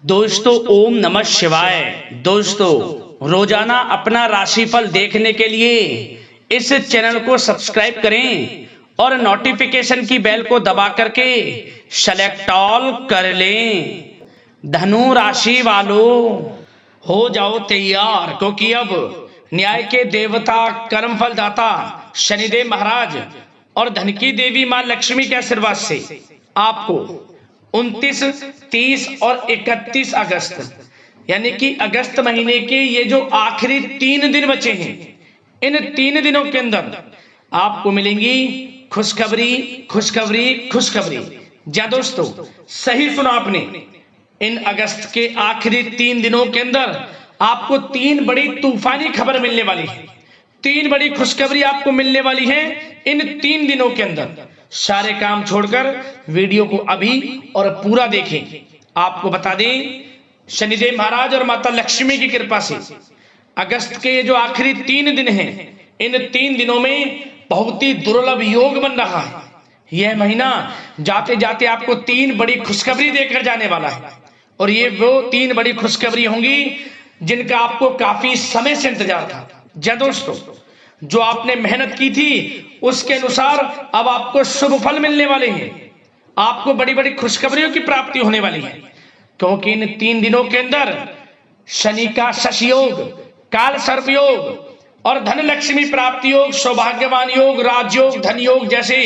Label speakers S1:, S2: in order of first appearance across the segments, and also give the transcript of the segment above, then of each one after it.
S1: दोस्तों ओम नमः शिवाय। दोस्तों रोजाना अपना राशिफल देखने के लिए इस चैनल को सब्सक्राइब करें और नोटिफिकेशन की बेल को दबा करके सेलेक्ट ऑल कर लें। धनु राशि वालों हो जाओ तैयार, क्योंकि अब न्याय के देवता कर्मफल दाता शनिदेव महाराज और धन की देवी मां लक्ष्मी के आशीर्वाद से आपको 29, 30 और 31 अगस्त यानी कि अगस्त महीने के ये जो आखिरी 3 दिन बचे हैं, इन 3 दिनों के अंदर आपको मिलेंगी खुशखबरी खुशखबरी खुशखबरी। जी दोस्तों, सही सुना आपने। इन अगस्त के आखिरी 3 दिनों के अंदर आपको 3 बड़ी तूफानी खबर मिलने वाली है। 3 बड़ी खुशखबरी आपको मिलने वाली है इन 3 दिनों के अंदर। सारे काम छोड़कर वीडियो को अभी और पूरा देखें। आपको बता दें, शनिदेव महाराज और माता लक्ष्मी की कृपा से अगस्त के जो आखिरी 3 दिन हैं, इन 3 दिनों में बहुत ही दुर्लभ योग बन रहा है। यह महीना जाते जाते आपको 3 बड़ी खुशखबरी देकर जाने वाला है, और ये वो 3 बड़ी खुशखबरी होंगी जिनका आपको काफी समय से इंतजार था। जी दोस्तों, जो आपने मेहनत की थी उसके अनुसार अब आपको शुभ फल मिलने वाले हैं। आपको बड़ी बड़ी खुशखबरियों की प्राप्ति होने वाली है, क्योंकि इन 3 दिनों के अंदर शनि का शशि योग, काल सर्प योग और धन लक्ष्मी प्राप्ति योग, सौभाग्यवान योग, राजयोग, धन योग जैसे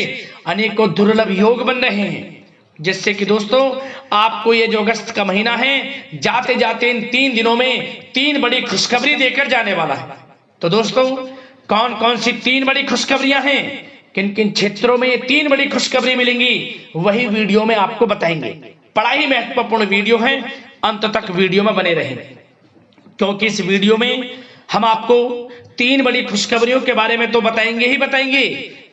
S1: अनेकों दुर्लभ योग बन रहे हैं, जिससे कि दोस्तों आपको ये जो अगस्त का महीना है, जाते जाते इन 3 दिनों में 3 बड़ी खुशखबरी देकर जाने वाला है। तो दोस्तों, कौन कौन सी 3 बड़ी खुशखबरियां हैं, किन किन क्षेत्रों में ये 3 बड़ी खुशखबरी मिलेंगी, वही वीडियो में आपको बताएंगे। बड़ा ही महत्वपूर्ण वीडियो है, अंत तक वीडियो में बने रहें, क्योंकि इस वीडियो में हम आपको 3 बड़ी खुशखबरियों के बारे में तो बताएंगे ही बताएंगे,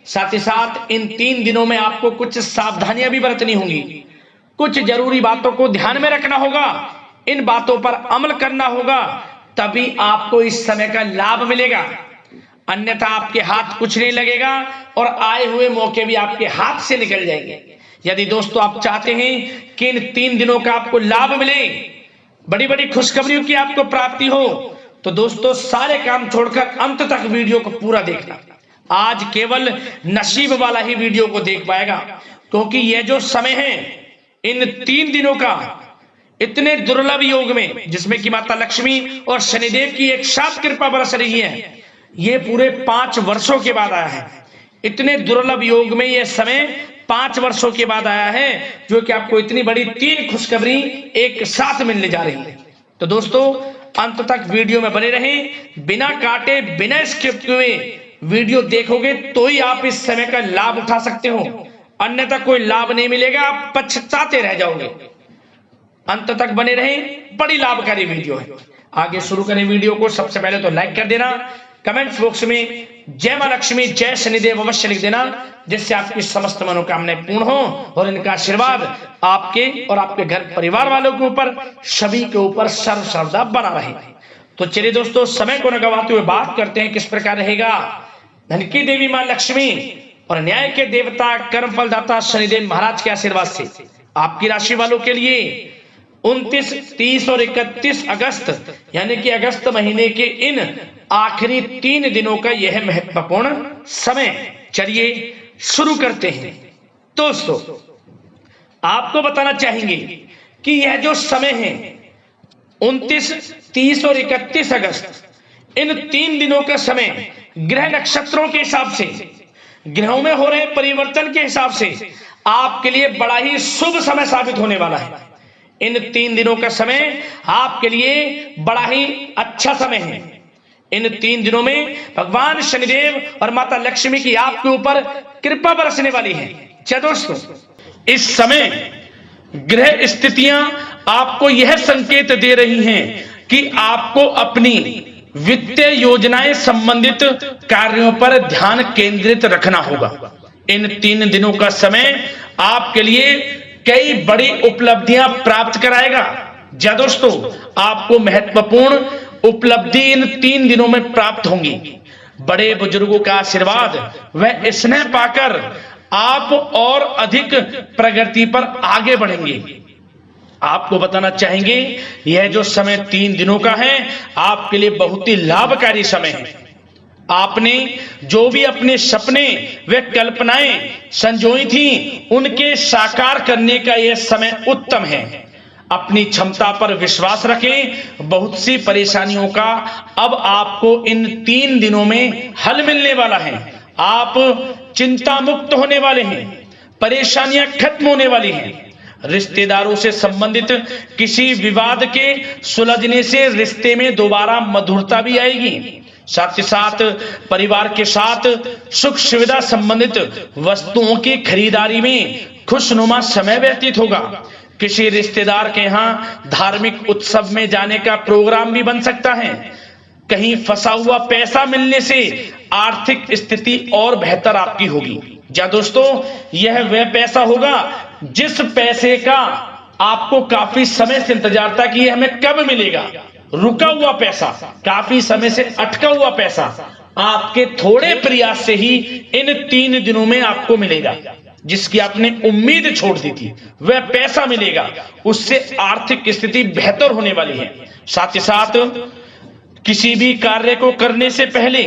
S1: साथ ही साथ इन 3 दिनों में आपको कुछ सावधानियां भी बरतनी होंगी, कुछ जरूरी बातों को ध्यान में रखना होगा, इन बातों पर अमल करना होगा, तभी आपको इस समय का लाभ मिलेगा। अन्यथा आपके हाथ कुछ नहीं लगेगा और आए हुए मौके भी आपके हाथ से निकल जाएंगे। यदि दोस्तों आप चाहते हैं कि इन 3 दिनों का आपको लाभ मिले, बड़ी बड़ी खुशखबरियों की आपको प्राप्ति हो, तो दोस्तों सारे काम छोड़कर अंत तक वीडियो को पूरा देखना। आज केवल नसीब वाला ही वीडियो को देख पाएगा, क्योंकि यह जो समय है इन 3 दिनों का इतने दुर्लभ योग में, जिसमें कि माता लक्ष्मी और शनिदेव की एक साथ कृपा बरस रही है, ये पूरे 5 वर्षों के बाद आया है। इतने दुर्लभ योग में यह समय 5 वर्षों के बाद आया है, जो कि आपको इतनी बड़ी 3 खुशखबरी एक साथ मिलने जा रही है। तो दोस्तों अंत तक वीडियो में बने रहें, बिना काटे बिना स्किप हुए वीडियो देखोगे तो ही आप इस समय का लाभ उठा सकते हो, अन्यथा कोई लाभ नहीं मिलेगा, आप पछताते रह जाओगे। अंत तक बने रहें, बड़ी लाभकारी वीडियो है। आगे शुरू करें वीडियो को। सबसे पहले तो लाइक कर देना, कमेंट्स बॉक्स में जय मां लक्ष्मी जय शनिदेव अवश्य लिख देना, जिससे आपकी समस्त मनोकामनाएं पूर्ण हो और इनका आशीर्वाद आपके और आपके घर परिवार वालों के ऊपर, सभी के ऊपर सर्वदा बना रहे। तो चलिए दोस्तों, समय को न गवाते हुए बात करते हैं किस प्रकार रहेगा धन की देवी मां लक्ष्मी और न्याय के देवता कर्मफल दाता शनिदेव महाराज के आशीर्वाद से आपकी राशि वालों के लिए 29, 30 और 31 अगस्त यानी कि अगस्त महीने के इन आखिरी 3 दिनों का यह महत्वपूर्ण समय। चलिए शुरू करते हैं। दोस्तों आपको बताना चाहेंगे कि यह जो समय है 29, 30 और 31 अगस्त, इन 3 दिनों का समय ग्रह नक्षत्रों के हिसाब से, ग्रहों में हो रहे परिवर्तन के हिसाब से आपके लिए बड़ा ही शुभ समय साबित होने वाला है। इन 3 दिनों का समय आपके लिए बड़ा ही अच्छा समय है। इन 3 दिनों में भगवान शनिदेव और माता लक्ष्मी की आपके ऊपर कृपा बरसने वाली है। क्या दोस्तों, इस समय ग्रह स्थितियां आपको यह संकेत दे रही हैं कि आपको अपनी वित्तीय योजनाएं संबंधित कार्यों पर ध्यान केंद्रित रखना होगा। इन 3 दिनों का समय आपके लिए कई बड़ी उपलब्धियां प्राप्त कराएगा। जी दोस्तों, आपको महत्वपूर्ण उपलब्धि इन 3 दिनों में प्राप्त होंगी। बड़े बुजुर्गों का आशीर्वाद व स्नेह पाकर आप और अधिक प्रगति पर आगे बढ़ेंगे। आपको बताना चाहेंगे यह जो समय 3 दिनों का है आपके लिए बहुत ही लाभकारी समय है। आपने जो भी अपने सपने व कल्पनाएं संजोई थी उनके साकार करने का यह समय उत्तम है। अपनी क्षमता पर विश्वास रखें। बहुत सी परेशानियों का अब आपको इन 3 दिनों में हल मिलने वाला है। आप चिंता मुक्त होने वाले हैं। परेशानियां खत्म होने वाली हैं। रिश्तेदारों से संबंधित किसी विवाद के सुलझने से रिश्ते में दोबारा मधुरता भी आएगी। साथ ही साथ परिवार के साथ सुख सुविधा संबंधित वस्तुओं की खरीदारी में खुशनुमा समय व्यतीत होगा। किसी रिश्तेदार के यहाँ धार्मिक उत्सव में जाने का प्रोग्राम भी बन सकता है। कहीं फंसा हुआ पैसा मिलने से आर्थिक स्थिति और बेहतर आपकी होगी। क्या दोस्तों, यह वह पैसा होगा जिस पैसे का आपको काफी समय से इंतजार था कि यह हमें कब मिलेगा। रुका हुआ पैसा, काफी समय से अटका हुआ पैसा आपके थोड़े प्रयास से ही इन 3 दिनों में आपको मिलेगा। जिसकी आपने उम्मीद छोड़ दी थी वह पैसा मिलेगा। उससे आर्थिक स्थिति बेहतर होने वाली है। साथ ही साथ किसी भी कार्य को करने से पहले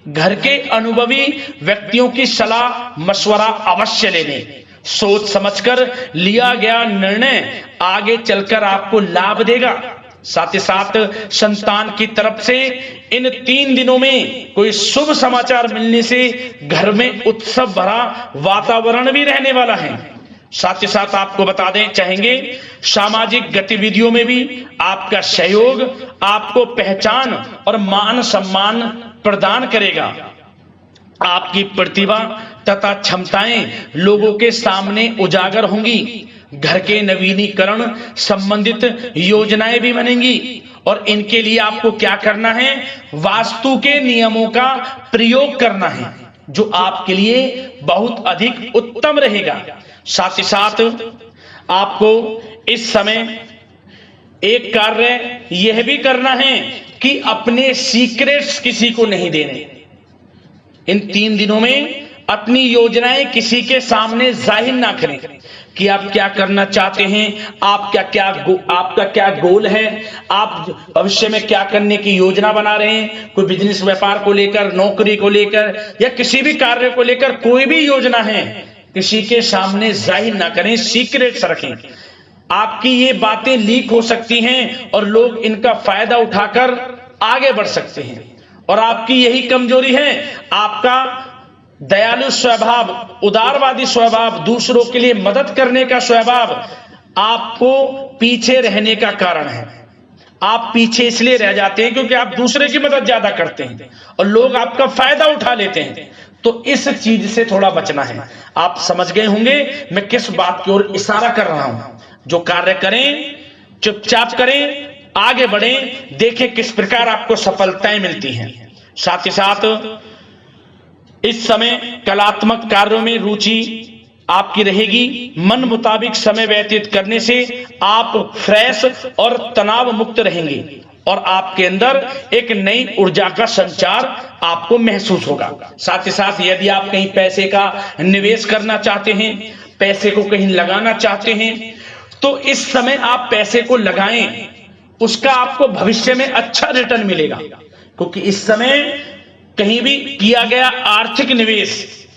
S1: घर के अनुभवी व्यक्तियों की सलाह मशवरा अवश्य ले लें। सोच समझकर लिया गया निर्णय आगे चलकर आपको लाभ देगा। साथ ही साथ संतान की तरफ से इन 3 दिनों में कोई शुभ समाचार मिलने से घर में उत्सव भरा वातावरण भी रहने वाला है। साथ ही साथ आपको बता दें चाहेंगे सामाजिक गतिविधियों में भी आपका सहयोग आपको पहचान और मान सम्मान प्रदान करेगा। आपकी प्रतिभा तथा क्षमताएं लोगों के सामने उजागर होंगी। घर के नवीनीकरण संबंधित योजनाएं भी बनेंगी और इनके लिए आपको क्या करना है, वास्तु के नियमों का प्रयोग करना है जो आपके लिए बहुत अधिक उत्तम रहेगा। साथ ही साथ आपको इस समय एक कार्य यह भी करना है कि अपने सीक्रेट्स किसी को नहीं देने। इन 3 दिनों में अपनी योजनाएं किसी के सामने जाहिर ना करें कि आप क्या करना चाहते हैं, आपका क्या गोल है, आप भविष्य में क्या करने की योजना बना रहे हैं। कोई बिजनेस व्यापार को लेकर, नौकरी को लेकर या किसी भी कार्य को लेकर कोई भी योजना है किसी के सामने जाहिर ना करें, सीक्रेट्स रखें। आपकी ये बातें लीक हो सकती हैं और लोग इनका फायदा उठाकर आगे बढ़ सकते हैं। और आपकी यही कमजोरी है, आपका दयालु स्वभाव, उदारवादी स्वभाव, दूसरों के लिए मदद करने का स्वभाव आपको पीछे रहने का कारण है। आप पीछे इसलिए रह जाते हैं क्योंकि आप दूसरे की मदद ज्यादा करते हैं और लोग आपका फायदा उठा लेते हैं। तो इस चीज से थोड़ा बचना है। आप समझ गए होंगे मैं किस बात की ओर इशारा कर रहा हूं। जो कार्य करें चुपचाप करें, आगे बढ़ें, देखें किस प्रकार आपको सफलताएं मिलती हैं। साथ ही साथ इस समय कलात्मक कार्यों में रुचि आपकी रहेगी। मन मुताबिक समय व्यतीत करने से आप फ्रेश और तनाव मुक्त रहेंगे और आपके अंदर एक नई ऊर्जा का संचार आपको महसूस होगा। साथ ही साथ यदि आप कहीं पैसे का निवेश करना चाहते हैं, पैसे को कहीं लगाना चाहते हैं, तो इस समय आप पैसे को लगाएं, उसका आपको भविष्य में अच्छा रिटर्न मिलेगा। क्योंकि इस समय कहीं भी किया गया आर्थिक निवेश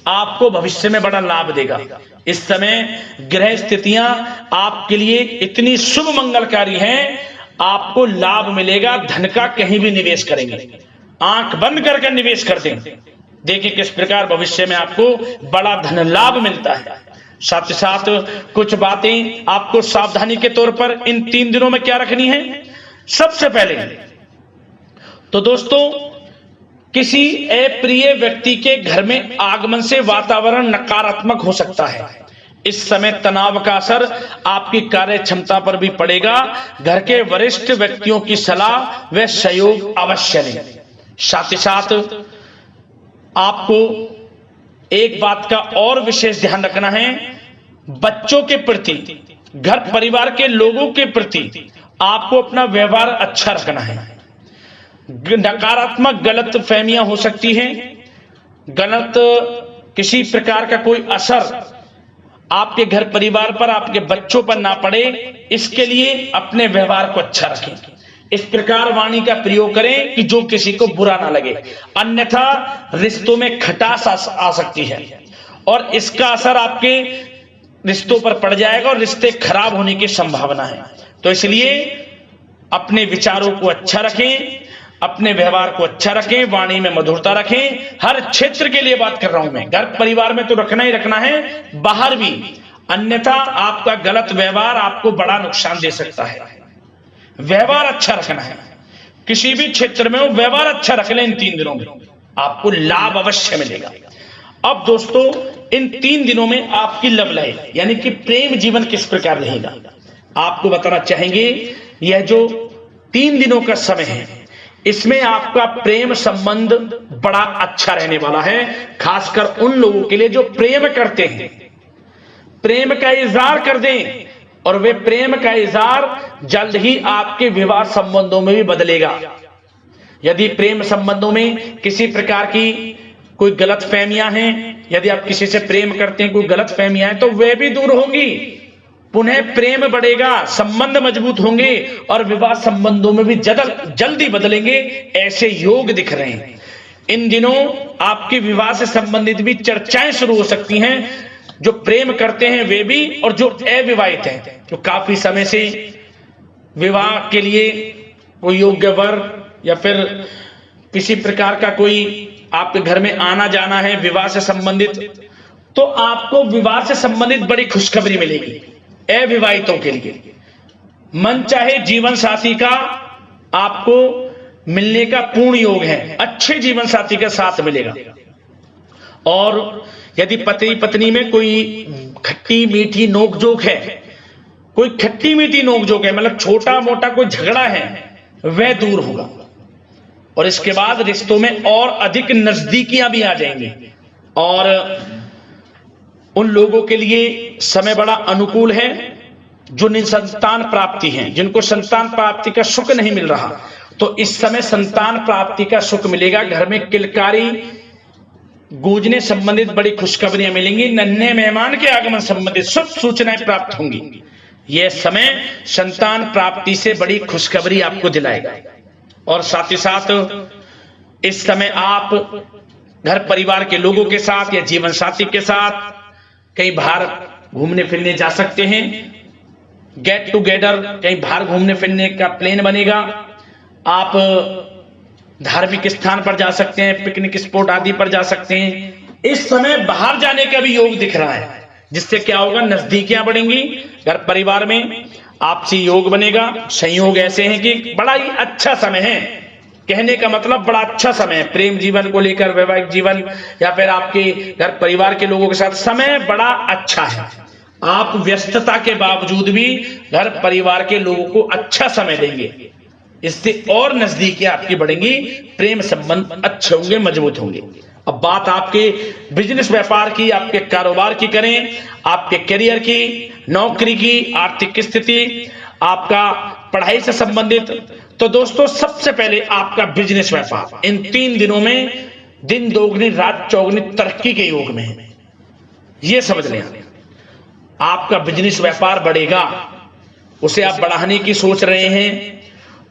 S1: आपको भविष्य में बड़ा लाभ देगा। इस समय ग्रह स्थितियां आपके लिए इतनी शुभ मंगलकारी हैं, आपको लाभ मिलेगा। धन का कहीं भी निवेश करेंगे, आंख बंद करके निवेश कर दें, देखिए किस प्रकार भविष्य में आपको बड़ा धन लाभ मिलता है। साथ ही साथ कुछ बातें आपको सावधानी के तौर पर इन 3 दिनों में क्या रखनी है। सबसे पहले तो दोस्तों, किसी अप्रिय व्यक्ति के घर में आगमन से वातावरण नकारात्मक हो सकता है। इस समय तनाव का असर आपकी कार्य क्षमता पर भी पड़ेगा। घर के वरिष्ठ व्यक्तियों की सलाह व सहयोग अवश्य लें। साथ ही साथ आपको एक बात का और विशेष ध्यान रखना है, बच्चों के प्रति, घर परिवार के लोगों के प्रति आपको अपना व्यवहार अच्छा रखना है। नकारात्मक गलत फहमियां हो सकती हैं, गलत किसी प्रकार का कोई असर आपके घर परिवार पर, आपके बच्चों पर ना पड़े, इसके लिए अपने व्यवहार को अच्छा रखें। इस प्रकार वाणी का प्रयोग करें कि जो किसी को बुरा ना लगे, अन्यथा रिश्तों में खटास आ सकती है और इसका असर आपके रिश्तों पर पड़ जाएगा और रिश्ते खराब होने की संभावना है। तो इसलिए अपने विचारों को अच्छा रखें, अपने व्यवहार को अच्छा रखें, वाणी में मधुरता रखें। हर क्षेत्र के लिए बात कर रहा हूं मैं, घर परिवार में तो रखना ही रखना है, बाहर भी, अन्यथा आपका गलत व्यवहार आपको बड़ा नुकसान दे सकता है। व्यवहार अच्छा रखना है, किसी भी क्षेत्र में हो व्यवहार अच्छा रख लें, इन 3 दिनों में आपको लाभ अवश्य मिलेगा। अब दोस्तों, इन 3 दिनों में आपकी लव लाइफ यानी कि प्रेम जीवन किस प्रकार रहेगा, आपको बताना चाहेंगे। यह जो 3 दिनों का समय है, इसमें आपका प्रेम संबंध बड़ा अच्छा रहने वाला है, खासकर उन लोगों के लिए जो प्रेम करते हैं, प्रेम का इजहार कर दें, और वे प्रेम का इजहार जल्द ही आपके विवाह संबंधों में भी बदलेगा। यदि प्रेम संबंधों में किसी प्रकार की कोई गलत फहमियां हैं, यदि आप किसी से प्रेम करते हैं, कोई गलत फहमियां हैं, तो वे भी दूर होंगी, पुनः प्रेम बढ़ेगा, संबंध मजबूत होंगे और विवाह संबंधों में भी जल्दी बदलेंगे, ऐसे योग दिख रहे हैं। इन दिनों आपके विवाह से संबंधित भी चर्चाएं शुरू हो सकती हैं, जो प्रेम करते हैं वे भी और जो अविवाहित हैं, जो काफी समय से विवाह के लिए कोई योग्य वर या फिर किसी प्रकार का कोई आपके घर में आना जाना है विवाह से संबंधित, तो आपको विवाह से संबंधित बड़ी खुशखबरी मिलेगी। अविवाहितों के लिए मन चाहे जीवन साथी का आपको मिलने का पूर्ण योग है, अच्छे जीवन साथी के साथ मिलेगा। और यदि पति पत्नी में कोई खट्टी मीठी नोकझोंक है, कोई खट्टी मीठी नोकझोंक है, मतलब छोटा मोटा कोई झगड़ा है, वह दूर होगा और इसके बाद रिश्तों में और अधिक नजदीकियां भी आ जाएंगी। और उन लोगों के लिए समय बड़ा अनुकूल है जो निसंतान प्राप्ति है, जिनको संतान प्राप्ति का सुख नहीं मिल रहा, तो इस समय संतान प्राप्ति का सुख मिलेगा। घर में किलकारी गूंजने संबंधित बड़ी खुशखबरियां मिलेंगी, नन्हे मेहमान के आगमन संबंधित शुभ सूचनाएं प्राप्त होंगी। यह समय संतान प्राप्ति से बड़ी खुशखबरी आपको दिलाएगा। और साथ ही साथ इस समय आप घर परिवार के लोगों के साथ या जीवन साथी के साथ कहीं बाहर घूमने फिरने जा सकते हैं, गेट टुगेदर कहीं बाहर घूमने फिरने का प्लान बनेगा। आप धार्मिक स्थान पर जा सकते हैं, पिकनिक स्पॉट आदि पर जा सकते हैं। इस समय बाहर जाने का भी योग दिख रहा है, जिससे क्या होगा, नजदीकियां बढ़ेंगी, घर परिवार में आपसी योग बनेगा। संयोग ऐसे हैं कि बड़ा ही अच्छा समय है, कहने का मतलब बड़ा अच्छा समय है प्रेम जीवन को लेकर, वैवाहिक जीवन या फिर आपके घर परिवार के लोगों के साथ समय बड़ा अच्छा है। आप व्यस्तता के बावजूद भी घर परिवार के लोगों को अच्छा समय देंगे, इससे और नजदीकियां आपकी बढ़ेंगी, प्रेम संबंध अच्छे होंगे, मजबूत होंगे। अब बात आपके बिजनेस व्यापार की, आपके कारोबार की करें, आपके करियर की, नौकरी की, आर्थिक स्थिति, आपका पढ़ाई से संबंधित, तो दोस्तों सबसे पहले आपका बिजनेस व्यापार इन 3 दिनों में दिन दोगुनी रात चौगुनी तरक्की के योग में है, यह समझ लें। आपका बिजनेस व्यापार बढ़ेगा, उसे आप बढ़ाने की सोच रहे हैं,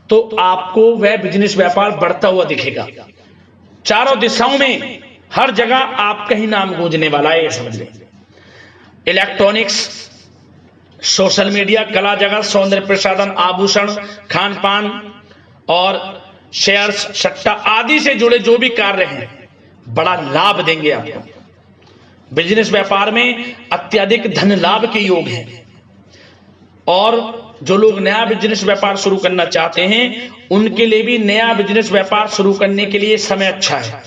S1: तो आपको वह बिजनेस व्यापार बढ़ता हुआ दिखेगा। चारों दिशाओं में हर जगह आपका ही नाम गूंजने वाला है, यह समझ लें। इलेक्ट्रॉनिक्स, सोशल मीडिया, कला जगत, सौंदर्य प्रसाधन, आभूषण, खान पान और शेयर्स, सट्टा आदि से जुड़े जो भी कार्य हैं, बड़ा लाभ देंगे आपको। बिजनेस व्यापार में अत्यधिक धन लाभ के योग हैं। और जो लोग नया बिजनेस व्यापार शुरू करना चाहते हैं, उनके लिए भी नया बिजनेस व्यापार शुरू करने के लिए समय अच्छा है।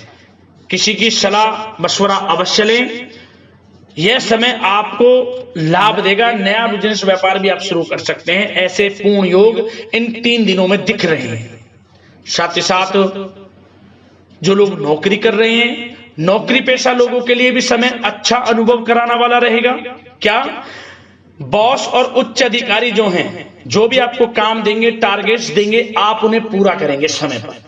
S1: किसी की सलाह मशवरा अवश्य लें, यह समय आपको लाभ देगा, नया बिजनेस व्यापार भी आप शुरू कर सकते हैं। ऐसे पूर्ण योग इन 3 दिनों में दिख रहे हैं। साथ ही साथ जो लोग नौकरी कर रहे हैं, नौकरी पेशा लोगों के लिए भी समय अच्छा अनुभव कराने वाला रहेगा। क्या बॉस और उच्च अधिकारी जो हैं, जो भी आपको काम देंगे, टारगेट्स देंगे, आप उन्हें पूरा करेंगे समय पर।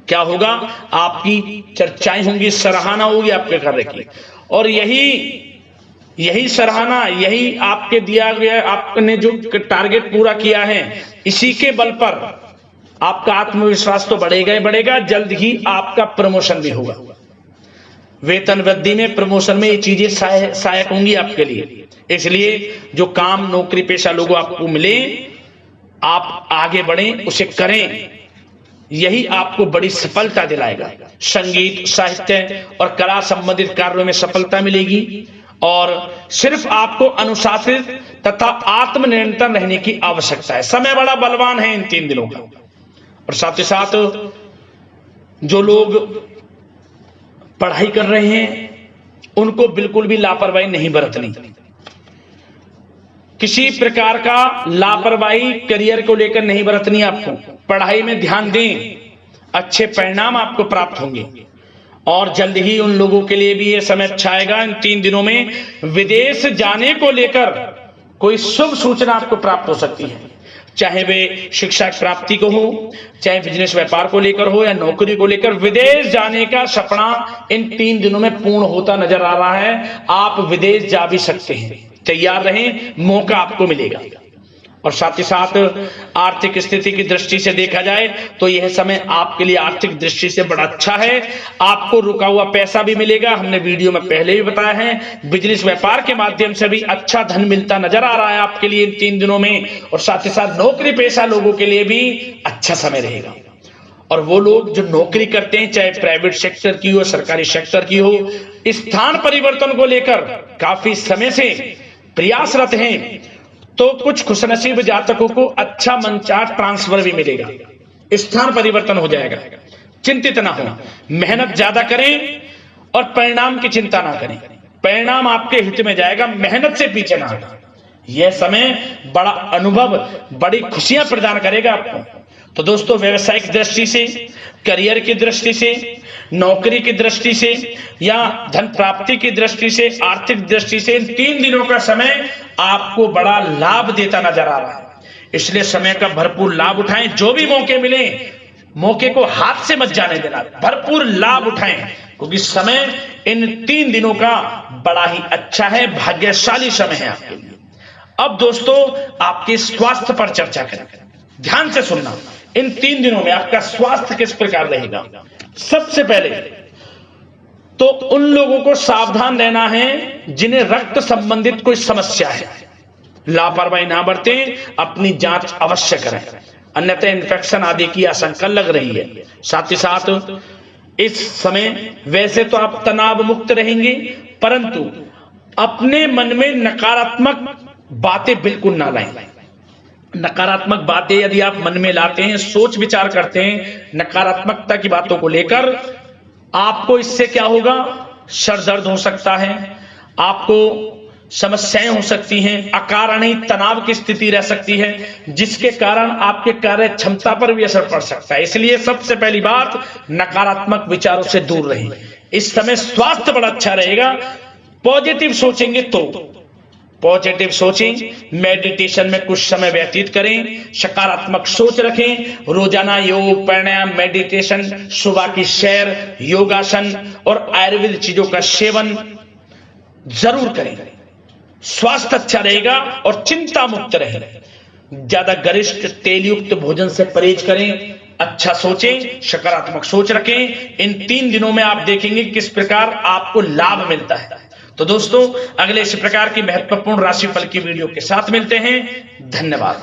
S1: क्या होगा, आपकी चर्चाएं होंगी, सराहना होगी आपके कार्य की। और यही यही सराहना, यही आपके दिया गया, आपने जो टारगेट पूरा किया है, इसी के बल पर आपका आत्मविश्वास तो बढ़ेगा ही बढ़ेगा। जल्द ही आपका प्रमोशन भी होगा। वेतन वृद्धि में, प्रमोशन में ये चीजें सहायक होंगी आपके लिए। इसलिए जो काम नौकरी पेशा लोगों आपको मिले, आप आगे बढ़ें, उसे करें, यही आपको बड़ी सफलता दिलाएगा। संगीत, साहित्य और कला संबंधित कार्यों में सफलता मिलेगी और सिर्फ आपको अनुशासित तथा आत्मनियंत्रण रहने की आवश्यकता है। समय बड़ा बलवान है इन 3 दिनों का। और साथ ही साथ जो लोग पढ़ाई कर रहे हैं, उनको बिल्कुल भी लापरवाही नहीं बरतनी। किसी प्रकार का लापरवाही करियर को लेकर नहीं बरतनी। आपको पढ़ाई में ध्यान दें, अच्छे परिणाम आपको प्राप्त होंगे। और जल्द ही उन लोगों के लिए भी यह समय अच्छा आएगा। इन 3 दिनों में विदेश जाने को लेकर कोई शुभ सूचना आपको प्राप्त हो सकती है, चाहे वे शिक्षा प्राप्ति को हो, चाहे बिजनेस व्यापार को लेकर हो या नौकरी को लेकर। विदेश जाने का सपना इन 3 दिनों में पूर्ण होता नजर आ रहा है। आप विदेश जा भी सकते हैं, तैयार रहें, मौका आपको मिलेगा। और साथ ही साथ आर्थिक स्थिति की दृष्टि से देखा जाए तो यह समय आपके लिए आर्थिक दृष्टि से बड़ा अच्छा है। आपको रुका हुआ पैसा भी मिलेगा, हमने वीडियो में पहले भी बताया है। बिजनेस व्यापार के माध्यम से भी अच्छा धन मिलता नजर आ रहा है आपके लिए इन 3 दिनों में। और साथ ही साथ नौकरी पेशा लोगों के लिए भी अच्छा समय रहेगा। और वो लोग जो नौकरी करते हैं, चाहे प्राइवेट सेक्टर की हो, सरकारी सेक्टर की हो, स्थान परिवर्तन को लेकर काफी समय से प्रयासरत हैं, तो कुछ खुशनसीब जातकों को अच्छा मंचाट ट्रांसफर भी मिलेगा, स्थान परिवर्तन हो जाएगा। चिंतित ना हो, मेहनत ज्यादा करें और परिणाम की चिंता ना करें। परिणाम आपके हित में जाएगा, मेहनत से पीछे ना हटें। यह समय बड़ा अनुभव, बड़ी खुशियां प्रदान करेगा आपको। तो दोस्तों, व्यवसायिक दृष्टि से, करियर की दृष्टि से, नौकरी की दृष्टि से या धन प्राप्ति की दृष्टि से, आर्थिक दृष्टि से इन 3 दिनों का समय आपको बड़ा लाभ देता नजर आ रहा है। इसलिए समय का भरपूर लाभ उठाएं। जो भी मौके मिले, मौके को हाथ से मत जाने देना, भरपूर लाभ उठाएं, क्योंकि समय इन 3 दिनों का बड़ा ही अच्छा है, भाग्यशाली समय है आपके लिए। अब दोस्तों, आपके स्वास्थ्य पर चर्चा करें। ध्यान से सुनना, इन 3 दिनों में आपका स्वास्थ्य किस प्रकार रहेगा। सबसे पहले तो उन लोगों को सावधान रहना है जिन्हें रक्त संबंधित कोई समस्या है। लापरवाही ना बरतें, अपनी जांच अवश्य करें, अन्यथा इन्फेक्शन आदि की आशंका लग रही है। साथ ही साथ इस समय वैसे तो आप तनाव मुक्त रहेंगे, परंतु अपने मन में नकारात्मक बातें बिल्कुल ना लाएं। नकारात्मक बातें यदि आप मन में लाते हैं, सोच विचार करते हैं नकारात्मकता की बातों को लेकर, आपको इससे क्या होगा, सर दर्द हो सकता है, आपको समस्याएं हो सकती हैं, अकारणीय तनाव की स्थिति रह सकती है, जिसके कारण आपके कार्य क्षमता पर भी असर पड़ सकता है। इसलिए सबसे पहली बात, नकारात्मक विचारों से दूर रहें। इस समय स्वास्थ्य बड़ा अच्छा रहेगा। पॉजिटिव सोचेंगे तो पॉजिटिव सोचें, मेडिटेशन में कुछ समय व्यतीत करें, सकारात्मक सोच रखें, रोजाना योग, प्राणायाम, मेडिटेशन, सुबह की सैर, योगासन और आयुर्वेदिक चीजों का सेवन जरूर करें। स्वास्थ्य अच्छा रहेगा और चिंता मुक्त रहें। ज्यादा गरिष्ठ तेलयुक्त भोजन से परहेज करें, अच्छा सोचें, सकारात्मक सोच रखें। इन 3 दिनों में आप देखेंगे किस प्रकार आपको लाभ मिलता है। तो दोस्तों, अगले इस प्रकार की महत्वपूर्ण राशिफल की वीडियो के साथ मिलते हैं। धन्यवाद।